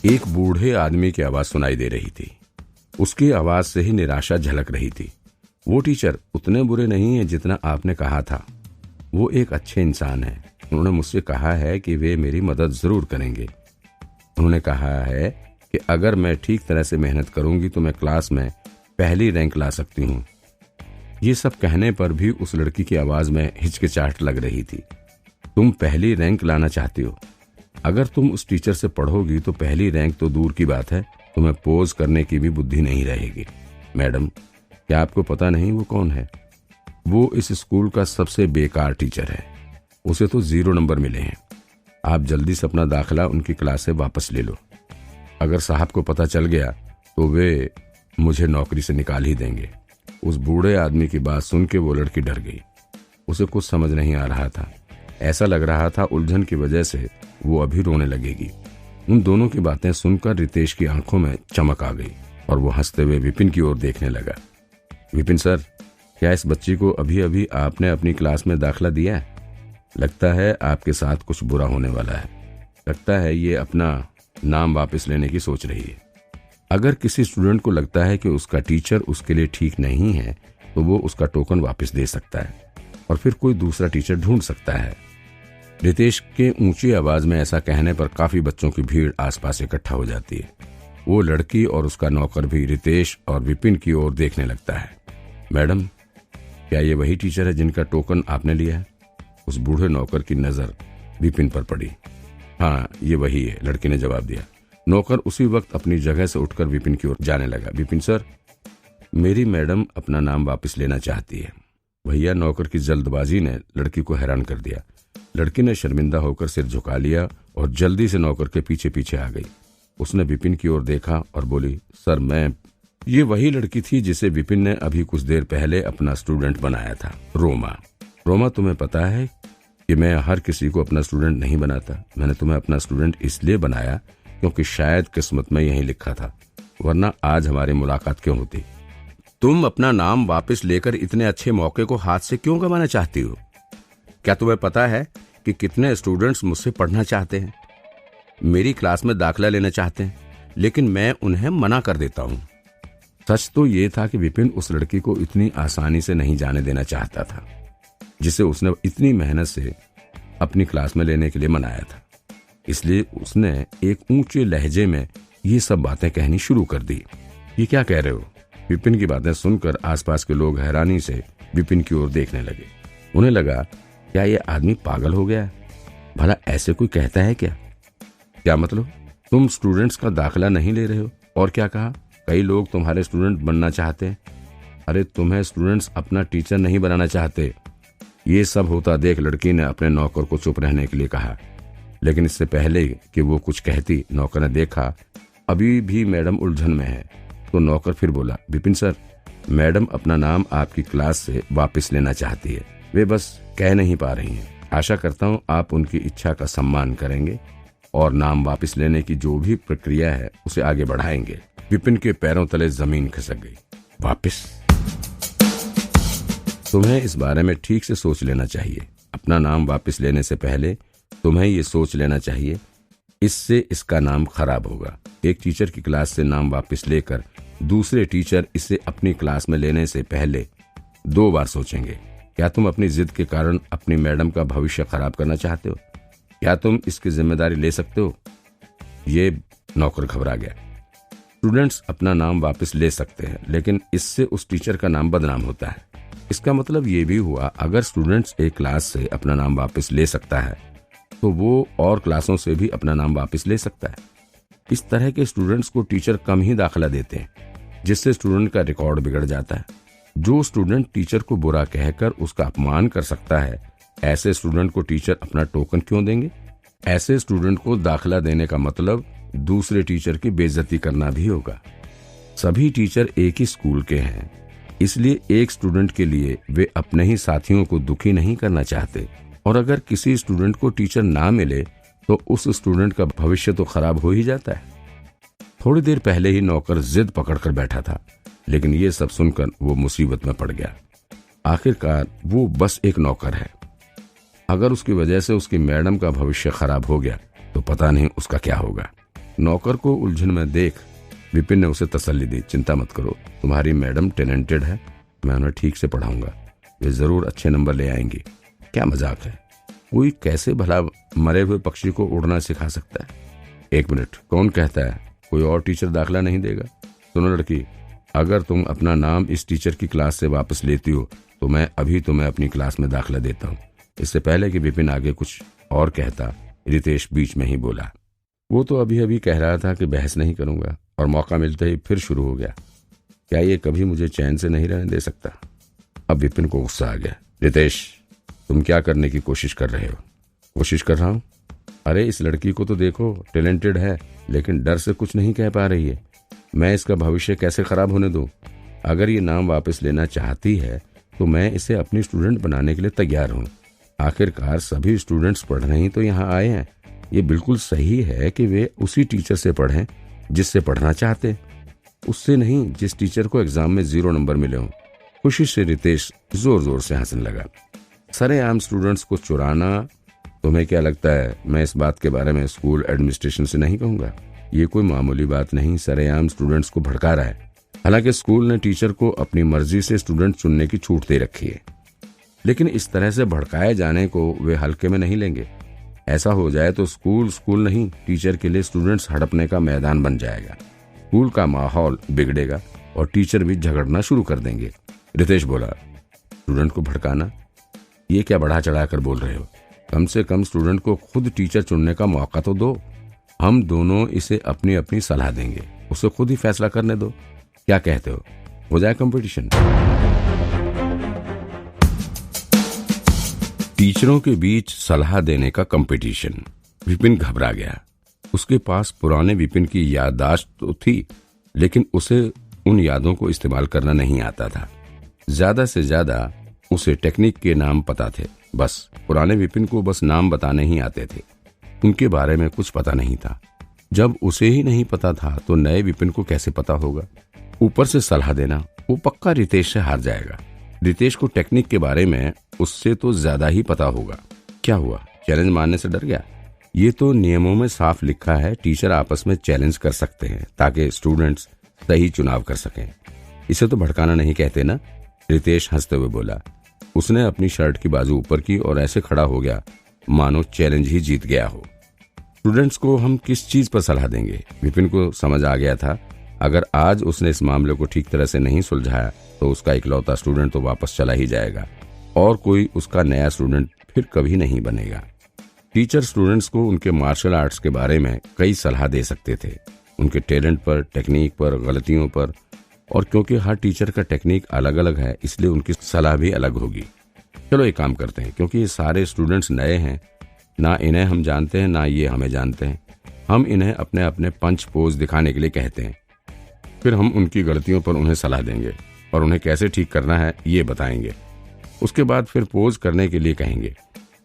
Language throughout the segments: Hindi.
एक बूढ़े आदमी की आवाज सुनाई दे रही थी। उसकी आवाज से ही निराशा झलक रही थी। वो टीचर उतने बुरे नहीं है जितना आपने कहा था। वो एक अच्छे इंसान है। उन्होंने मुझसे कहा है कि वे मेरी मदद जरूर करेंगे। उन्होंने कहा है कि अगर मैं ठीक तरह से मेहनत करूंगी तो मैं क्लास में पहली रैंक ला सकती हूँ। ये सब कहने पर भी उस लड़की की आवाज में हिचकिचाहट लग रही थी। तुम पहली रैंक लाना चाहती हो? अगर तुम उस टीचर से पढ़ोगी तो पहली रैंक तो दूर की बात है, तुम्हें पोज करने की भी बुद्धि नहीं रहेगी। मैडम, क्या आपको पता नहीं वो कौन है? वो इस स्कूल का सबसे बेकार टीचर है। उसे तो 0 नंबर मिले हैं। आप जल्दी से अपना दाखिला उनकी क्लास से वापस ले लो। अगर साहब को पता चल गया तो वे मुझे नौकरी से निकाल ही देंगे। उस बूढ़े आदमी की बात सुन के वो लड़की डर गई। उसे कुछ समझ नहीं आ रहा था। ऐसा लग रहा था उलझन की वजह से वो अभी रोने लगेगी। उन दोनों की बातें सुनकर रितेश की आंखों में चमक आ गई और वो हंसते हुए विपिन की ओर देखने लगा। विपिन सर, क्या इस बच्ची को अभी अभी आपने अपनी क्लास में दाखिला दिया है? लगता है आपके साथ कुछ बुरा होने वाला है। लगता है ये अपना नाम वापस लेने की सोच रही है। अगर किसी स्टूडेंट को लगता है कि उसका टीचर उसके लिए ठीक नहीं है तो वो उसका टोकन वापस दे सकता है और फिर कोई दूसरा टीचर ढूंढ सकता है। रितेश के ऊंची आवाज में ऐसा कहने पर काफी बच्चों की भीड़ आसपास इकट्ठा हो जाती है। वो लड़की और उसका नौकर भी रितेश और विपिन की ओर देखने लगता है। मैडम, क्या ये वही टीचर है जिनका टोकन आपने लिया है? उस बूढ़े नौकर की नजर विपिन पर पड़ी। हाँ, ये वही है, लड़की ने जवाब दिया। नौकर उसी वक्त अपनी जगह से उठकर विपिन की ओर जाने लगा। विपिन सर, मेरी मैडम अपना नाम वापस लेना चाहती है। भैया, नौकर की जल्दबाजी ने लड़की को हैरान कर दिया। लड़की ने शर्मिंदा होकर सिर झुका लिया और जल्दी से नौकर के पीछे पीछे आ गई। उसने विपिन की ओर देखा और बोली, सर मैं... ये वही लड़की थी जिसे विपिन ने अभी कुछ देर पहले अपना स्टूडेंट बनाया था, रोमा। रोमा, तुम्हें पता है कि मैं हर किसी को अपना स्टूडेंट नहीं बनाता। मैंने तुम्हें अपना स्टूडेंट इसलिए बनाया क्योंकि शायद किस्मत में यही लिखा था, वरना आज हमारी मुलाकात क्यों होती। तुम अपना नाम वापस लेकर इतने अच्छे मौके को हाथ से क्यों गंवाना चाहती हो? क्या तुम्हें पता है कि कितने स्टूडेंट्स मुझसे पढ़ना चाहते हैं, मेरी क्लास में दाखिला लेना चाहते हैं, लेकिन मैं उन्हें मना कर देता हूँ। सच तो ये था कि विपिन उस लड़की को इतनी आसानी से नहीं जाने देना चाहता था, जिसे उसने इतनी मेहनत से अपनी क्लास में लेने के लिए मनाया था। इसलिए उसने एक ऊंचे लहजे में ये सब बातें कहनी शुरू कर दी। ये क्या कह रहे हो? विपिन की बातें सुनकर आसपास के लोग हैरानी से विपिन की ओर देखने लगे। उन्हें लगा, क्या ये आदमी पागल हो गया है? भला ऐसे कोई कहता है क्या? क्या मतलब? तुम स्टूडेंट्स का दाखिला नहीं ले रहे हो? और क्या कहा? कई लोग तुम्हारे स्टूडेंट बनना चाहते हैं। अरे तुम्हें स्टूडेंट्स अपना टीचर नहीं बनाना चाहते। ये सब होता देख लड़की ने अपने नौकर को चुप रहने के लिए कहा, लेकिन इससे पहले कि वो कुछ कहती, नौकर ने देखा अभी भी मैडम उलझन में है, तो नौकर फिर बोला, विपिन सर, मैडम अपना नाम आपकी क्लास से वापस लेना चाहती है। वे बस कह नहीं पा रही हैं। आशा करता हूँ आप उनकी इच्छा का सम्मान करेंगे और नाम वापस लेने की जो भी प्रक्रिया है उसे आगे बढ़ाएंगे। विपिन के पैरों तले जमीन खिसक गई। वापस? तुम्हें इस बारे में ठीक से सोच लेना चाहिए। अपना नाम वापस लेने से पहले तुम्हें ये सोच लेना चाहिए, इससे इसका नाम खराब होगा। एक टीचर की क्लास से नाम वापस लेकर दूसरे टीचर इसे अपनी क्लास में लेने से पहले 2 बार सोचेंगे। क्या तुम अपनी जिद के कारण अपनी मैडम का भविष्य खराब करना चाहते हो? क्या तुम इसकी जिम्मेदारी ले सकते हो? ये नौकर घबरा गया। स्टूडेंट्स अपना नाम वापस ले सकते हैं, लेकिन इससे उस टीचर का नाम बदनाम होता है। इसका मतलब ये भी हुआ, अगर स्टूडेंट्स एक क्लास से अपना नाम वापस ले सकता है तो वो और क्लासों से भी अपना नाम वापस ले सकता है। इस तरह के स्टूडेंट्स को टीचर कम ही दाखिला देते हैं, जिससे स्टूडेंट का रिकॉर्ड बिगड़ जाता है। जो स्टूडेंट टीचर को बुरा कहकर उसका अपमान कर सकता है, ऐसे स्टूडेंट को टीचर अपना टोकन क्यों देंगे? ऐसे स्टूडेंट को दाखिला देने का मतलब दूसरे टीचर की बेइज्जती करना भी होगा। सभी टीचर एक ही स्कूल के हैं, इसलिए एक स्टूडेंट के लिए वे अपने ही साथियों को दुखी नहीं करना चाहते। और अगर किसी स्टूडेंट को टीचर ना मिले तो उस स्टूडेंट का भविष्य तो खराब हो ही जाता है। थोड़ी देर पहले ही नौकर जिद पकड़कर बैठा था, लेकिन ये सब सुनकर वो मुसीबत में पड़ गया। आखिरकार वो बस एक नौकर है। अगर उसकी वजह से उसकी मैडम का भविष्य खराब हो गया तो पता नहीं उसका क्या होगा। नौकर को उलझन में देख विपिन ने उसे तसल्ली दी। चिंता मत करो, तुम्हारी मैडम टैलेंटेड है, मैं उन्हें ठीक से पढ़ाऊंगा, वे जरूर अच्छे नंबर ले आएंगी। क्या मजाक है, कोई कैसे भला मरे हुए पक्षी को उड़ना सिखा सकता है? एक मिनट, कौन कहता है कोई और टीचर दाखिला नहीं देगा? सुनो लड़की, अगर तुम अपना नाम इस टीचर की क्लास से वापस लेती हो तो मैं अभी तुम्हें अपनी क्लास में दाखिला देता हूँ। इससे पहले कि विपिन आगे कुछ और कहता, रितेश बीच में ही बोला। वो तो अभी अभी कह रहा था कि बहस नहीं करूंगा और मौका मिलते ही फिर शुरू हो गया। क्या ये कभी मुझे चैन से नहीं रहने दे सकता? अब विपिन को गुस्सा आ गया। रितेश, तुम क्या करने की कोशिश कर रहे हो? कोशिश कर रहा हूँ? अरे इस लड़की को तो देखो, टैलेंटेड है लेकिन डर से कुछ नहीं कह पा रही है। मैं इसका भविष्य कैसे खराब होने दूं? अगर ये नाम वापस लेना चाहती है तो मैं इसे अपनी स्टूडेंट बनाने के लिए तैयार हूँ। आखिरकार सभी स्टूडेंट्स पढ़ने ही तो यहाँ आए हैं। ये बिल्कुल सही है कि वे उसी टीचर से पढ़ें जिससे पढ़ना चाहते, उससे नहीं जिस टीचर को एग्जाम में 0 नंबर मिले हों। खुशी से रितेश जोर जोर से हंसने लगा। सरेआम स्टूडेंट्स को चुराना, तुम्हें क्या लगता है मैं इस बात के बारे में स्कूल एडमिनिस्ट्रेशन से नहीं कहूंगा? ये कोई मामूली बात नहीं, सरेआम स्टूडेंट्स को भड़का रहा है। हालांकि स्कूल ने टीचर को अपनी मर्जी से स्टूडेंट चुनने की छूट दे रखी है, लेकिन इस तरह से भड़काए जाने को वे हल्के में नहीं लेंगे। ऐसा हो जाए तो स्कूल नहीं, टीचर के लिए स्टूडेंट्स हड़पने का मैदान बन जाएगा। स्कूल का माहौल बिगड़ेगा और टीचर भी झगड़ना शुरू कर देंगे। रितेश बोला, स्टूडेंट को भड़काना, ये क्या बढ़ा चढ़ा कर बोल रहे हो? कम से कम स्टूडेंट को खुद टीचर चुनने का मौका तो दो। हम दोनों इसे अपनी अपनी सलाह देंगे, उसे खुद ही फैसला करने दो। क्या कहते हो जाए कंपटीशन? टीचरों के बीच सलाह देने का कंपटीशन। विपिन घबरा गया। उसके पास पुराने विपिन की याददाश्त तो थी, लेकिन उसे उन यादों को इस्तेमाल करना नहीं आता था। ज्यादा से ज्यादा उसे टेक्निक के नाम पता थे, बस। पुराने विपिन को बस नाम बताने ही आते थे, उनके बारे में कुछ पता नहीं था। जब उसे ही नहीं पता था तो नए विपिन को कैसे पता होगा? ऊपर से सलाह देना, वो पक्का रितेश से हार जाएगा। रितेश को टेक्निक के बारे में उससे तो ज्यादा ही पता होगा। क्या हुआ, चैलेंज मारने से डर गया? ये तो नियमों में साफ लिखा है, टीचर आपस में चैलेंज कर सकते हैं ताकि स्टूडेंट्स सही चुनाव कर सकें। इसे तो भड़काना नहीं कहते ना? रितेश हंसते हुए बोला। उसने अपनी शर्ट की बाजू ऊपर की और ऐसे खड़ा हो गया मानो चैलेंज ही जीत गया हो। स्टूडेंट्स को हम किस चीज पर सलाह देंगे? विपिन को समझ आ गया था, अगर आज उसने इस मामले को ठीक तरह से नहीं सुलझाया तो उसका इकलौता स्टूडेंट तो वापस चला ही जाएगा और कोई उसका नया स्टूडेंट फिर कभी नहीं बनेगा। टीचर स्टूडेंट्स को उनके मार्शल आर्ट्स के बारे में कई सलाह दे सकते थे, उनके टैलेंट पर, टेक्निक पर, गलतियों पर, और क्योंकि हर टीचर का टेक्निक अलग अलग है इसलिए उनकी सलाह भी अलग होगी। चलो एक काम करते हैं, क्योंकि ये सारे स्टूडेंट्स नए हैं, ना इन्हें हम जानते हैं ना ये हमें जानते हैं। हम इन्हें अपने अपने पंच पोज दिखाने के लिए कहते हैं, फिर हम उनकी गलतियों पर उन्हें सलाह देंगे और उन्हें कैसे ठीक करना है ये बताएंगे। उसके बाद फिर पोज करने के लिए कहेंगे।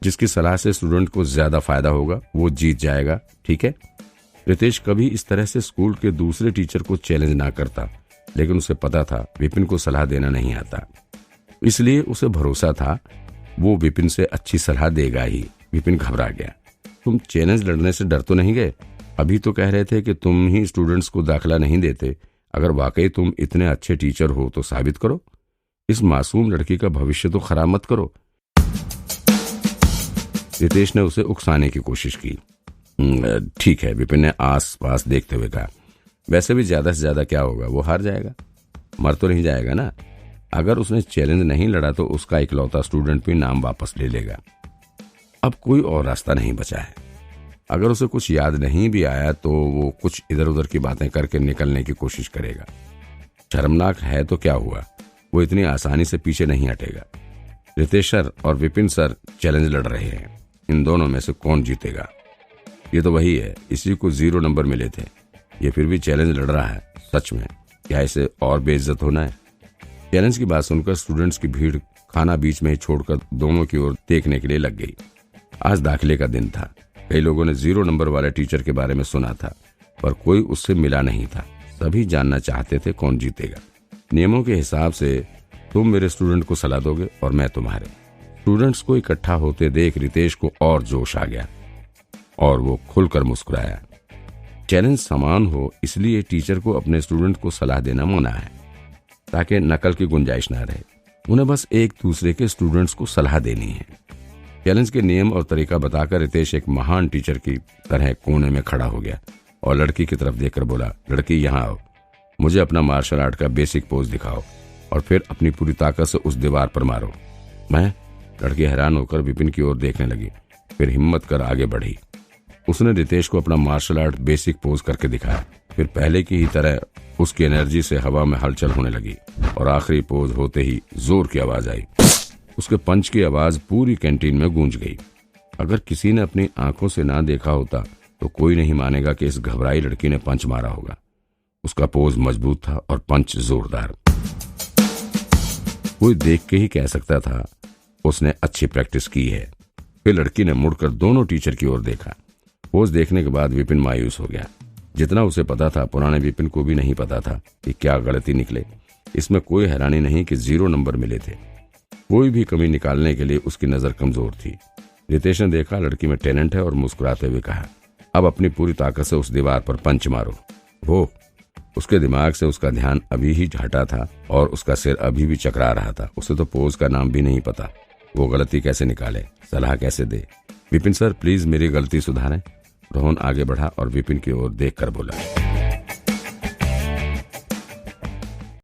जिसकी सलाह से स्टूडेंट को ज्यादा फायदा होगा वो जीत जाएगा, ठीक है? रितेश कभी इस तरह से स्कूल के दूसरे टीचर को चैलेंज ना करता, लेकिन उसे पता था विपिन को सलाह देना नहीं आता, इसलिए उसे भरोसा था वो विपिन से अच्छी सलाह देगा ही। विपिन घबरा गया। तुम चैलेंज लड़ने से डर तो नहीं गए? अभी तो कह रहे थे कि तुम ही स्टूडेंट्स को दाखिला नहीं देते। अगर वाकई तुम इतने अच्छे टीचर हो तो साबित करो, इस मासूम लड़की का भविष्य तो खराब मत करो। रितेश ने उसे उकसाने की कोशिश की। ठीक है, विपिन ने आस पास देखते हुए कहा। वैसे भी ज्यादा से ज्यादा क्या होगा, वो हार जाएगा, मर तो नहीं जाएगा ना। अगर उसने चैलेंज नहीं लड़ा तो उसका इकलौता स्टूडेंट भी नाम वापस ले लेगा। अब कोई और रास्ता नहीं बचा है। अगर उसे कुछ याद नहीं भी आया तो वो कुछ इधर उधर की बातें करके निकलने की कोशिश करेगा। शर्मनाक है तो क्या हुआ, वो इतनी आसानी से पीछे नहीं हटेगा। रितेश सर और विपिन सर चैलेंज लड़ रहे हैं, इन दोनों में से कौन जीतेगा? ये तो वही है, इसी को 0 नंबर मिले थे, ये फिर भी चैलेंज लड़ रहा है। सच में क्या इसे और बेइज्जत होना है? चैलेंज की बात सुनकर स्टूडेंट्स की भीड़ खाना बीच में ही छोड़कर दोनों की ओर देखने के लिए लग गई। आज दाखिले का दिन था। कई लोगों ने 0 नंबर वाले टीचर के बारे में सुना था, पर कोई उससे मिला नहीं था। सभी जानना चाहते थे कौन जीतेगा। नियमों के हिसाब से तुम मेरे स्टूडेंट को सलाह दोगे और मैं तुम्हारे। स्टूडेंट्स को इकट्ठा होते देख रितेश को और जोश आ गया और वो खुलकर मुस्कुराया। चैलेंज समान हो, इसलिए टीचर को अपने स्टूडेंट को सलाह देना मना है, ताकि नकल की गुंजाइश ना रहे। उन्हें बस एक दूसरे के स्टूडेंट्स को सलाह देनी है। चैलेंज के नियम और तरीका बताकर रितेश एक महान टीचर की तरह कोने में खड़ा हो गया और लड़की की तरफ देखकर बोला, लड़की यहाँ आओ, मुझे अपना मार्शल आर्ट का बेसिक पोज दिखाओ और फिर अपनी पूरी ताकत से उस दीवार पर मारो। मैं? लड़की हैरान होकर विपिन की ओर देखने लगी, फिर हिम्मत कर आगे बढ़ी। उसने रितेश को अपना मार्शल आर्ट बेसिक पोज करके दिखाया। फिर पहले की ही तरह उसकी एनर्जी से हवा में हलचल होने लगी और आखिरी पोज होते ही जोर की आवाज आई। उसके पंच की आवाज पूरी कैंटीन में गूंज गई। अगर किसी ने अपनी आंखों से ना देखा होता तो कोई नहीं मानेगा कि इस घबराई लड़की ने पंच मारा होगा। उसका पोज मजबूत था और पंच जोरदार। कोई देख के ही कह सकता था उसने अच्छी प्रैक्टिस की है। फिर लड़की ने मुड़कर दोनों टीचर की ओर देखा। पोज देखने के बाद विपिन मायूस हो गया। जितना उसे पता था, पुराने विपिन को भी नहीं पता था कि क्या गलती निकले। इसमें कोई हैरानी नहीं कि 0 नंबर मिले थे। कोई भी कमी निकालने के लिए उसकी नजर कमजोर थी। रितेश ने देखा लड़की में टैलेंट है और मुस्कुराते हुए कहा, अब अपनी पूरी ताकत से उस दीवार पर पंच मारो। वो उसके दिमाग से उसका ध्यान अभी ही हटा था और उसका सिर अभी भी चकरा रहा था। उसे तो पोज का नाम भी नहीं पता। वो गलती कैसे निकाले, सलाह कैसे दे। विपिन सर, प्लीज मेरी गलती सुधारें। रोहन आगे बढ़ा और विपिन की ओर देखकर बोला,